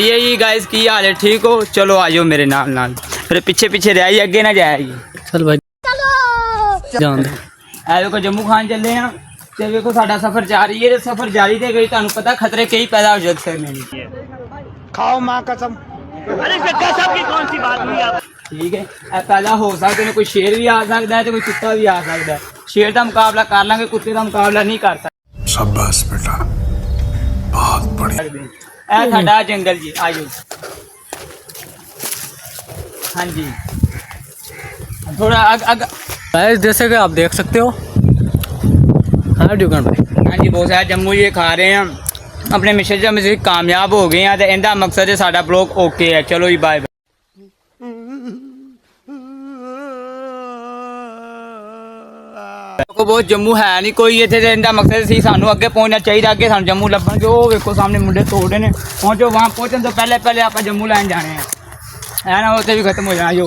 ये जी गाइस की हाल है, ठीक हो? चलो आ जाओ मेरे नाल नाल, मेरे पीछे पीछे रह अगे ना जाएगी। चल भाई जान दे। ए देखो जम्मू खान चले हैं ते देखो साडा सफर जारी है, सफर जारी ते गई तानू पता खतरे कई पैदा हो सकते हैं। खाओ माँ कसम। अरे कसम की कौन सी बात हुई आप? ठीक है, ए पैदा हो सकते हैं, कोई शेर भी आ सकता है तो कोई कुत्ता भी आ सकता है। शेर का मुकाबला कर लांगे, कुत्ते का मुकाबला नहीं कर सकते। शाबाश बेटा, बहुत बढ़िया। ए साडा जंगल जी, आ जाओ। हाँ जी, थोड़ा गाइस जैसे कि आप देख सकते हो। हाँ ड्यूगन भाई। हाँ जी बहुत सारे जम्मू ये खा रहे हैं अपने मिशन में कामयाब हो गए हैं तो इनका मकसद है साडा ब्लॉग ओके है। चलो जी बाय बाय। बहुत जम्मू है नहीं कोई इतने, इनका मकसद सी सानू अगे पहुंचना चाहिए, अगे सानू जम्मू लभणगे। वो वेखो सामने मुंडे तोड़े ने, पहुंचो वहाँ पहुंचने तो पहले पहले आप जम्मू लैन जाने हैं, है ना? उसे भी खत्म हो जाना जो।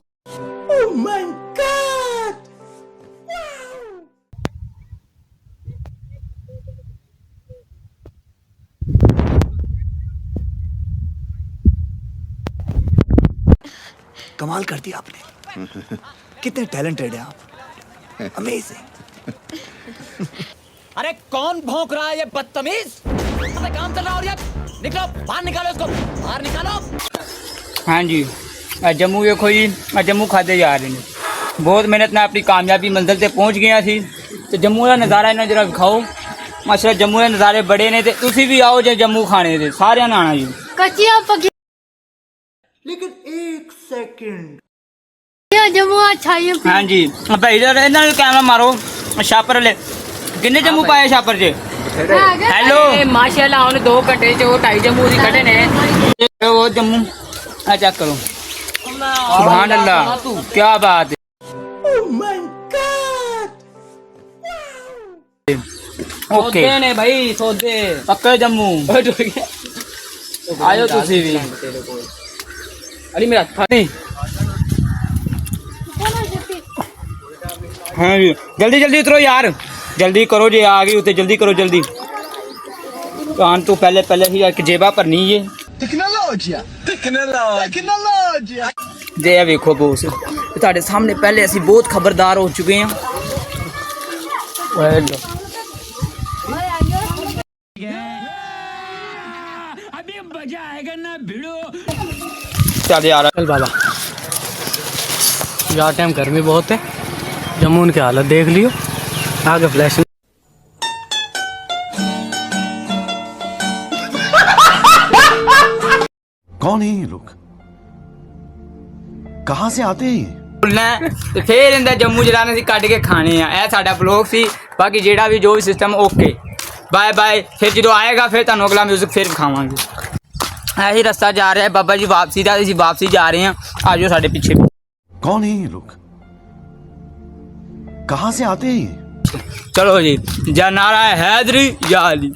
कमाल कर दिया आपने। कितने टैलेंटेड हैं आप, अमेजिंग। अरे कौन भौंक रहा है ये बदतमीज? काम चल रहा है और ये निकलो बाहर, निकालो इसको बाहर निकालो। हाँ जी जम्मू वेखो जी, जम्मू खाते जा रहे हैं। बहुत मेहनत नाल अपनी कामयाबी मंजिल ते पहुंच गया सी ते जम्मू का नज़ारा इन्हें जरा विखाओ। माशाअल्लाह जम्मू के नज़ारे बड़े ने ते तुसी भी आओ जे जम्मू खाने दे, सारे ने आना जी। कच्चियां पकी लेकिन एक सेकंड, जम्मू अच्छाइयां। हाँ जी भाई इधर इन्होंने कैमरा मारो। छापर ले किन्ने जम्मू पाए छापर च? हेलो माशाल्लाह उन्हें 2 घंटे च 2.5 जम्मू दी कटे ने। वो जम्मू आ चेक करो, सुभान अल्लाह क्या बात है। ओके सौदे ने भाई सौदे पक्का जम्मू आयो तुसी भी। अली मेरा नहीं हाँ जी जल्दी जल्दी उतरो यार, जल्दी करो जी, आ गई उते जल्दी करो जल्दी। कान तो पहले पहले ही एक जेबा भरनी है। Technology technology. जे वेखो बोस ਤੁਹਾਡੇ सामने पहले ਅਸੀਂ बहुत खबरदार हो चुके हैं। अभी मजा आएगा ना भिड़ो। चल यार चल बाबा, यार टाइम गर्मी बहुत है, जम्मू की हालत देख लियो। आगे फ्लैश कौन है ये लोग, कहाँ से आते हैं ये? ਤੇ ਫੇਰ ਇਹਦਾ ਜੰਮੂ ਜਿਹੜਾ ਨੇ ਅਸੀਂ ਕੱਢ ਕੇ ਖਾਣੇ ਆ। ਇਹ ਸਾਡਾ ਬਲੌਗ ਸੀ, ਬਾਕੀ ਜਿਹੜਾ ਵੀ ਜੋ ਵੀ ਸਿਸਟਮ ਓਕੇ ਬਾਏ ਬਾਏ। ਫਿਰ ਜਦੋਂ ਆਏਗਾ ਫਿਰ ਤੁਹਾਨੂੰ ਅਗਲਾ ਮਿਊਜ਼ਿਕ ਫਿਰ ਦਿਖਾਵਾਂਗੇ। ਇਹੀ ਰਸਤਾ ਜਾ ਰਿਹਾ ਬਾਬਾ ਜੀ ਵਾਪਸੀ ਦਾ, ਅਸੀਂ ਵਾਪਸੀ ਜਾ ਰਹੇ ਹਾਂ। ਆ ਜਾਓ ਸਾਡੇ ਪਿੱਛੇ। कौन है ये लोग, कहाँ से आते हैं ये? चलो जी, या नारा है हैदरी या अली।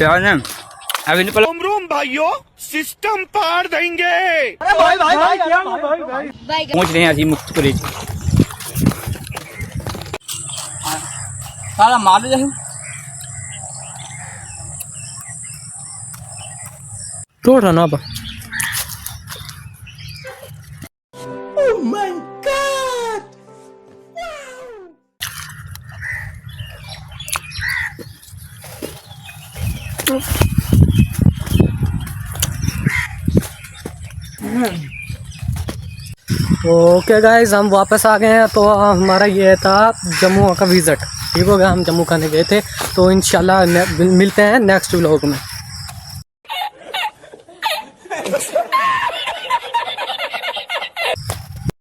अभी नहीं पता रूम भाइयों सिस्टम पार देंगे। पहुंच रहे हैं अभी मुक्तपुरी। सारा मार जाए तो उठा ना आप। ओके गाइस हम वापस आ गए हैं। तो हमारा ये था जम्मू का विजिट, ठीक हो गया। हम जम्मू खाने गए थे, तो इंशाल्लाह मिलते हैं नेक्स्ट व्लॉग में।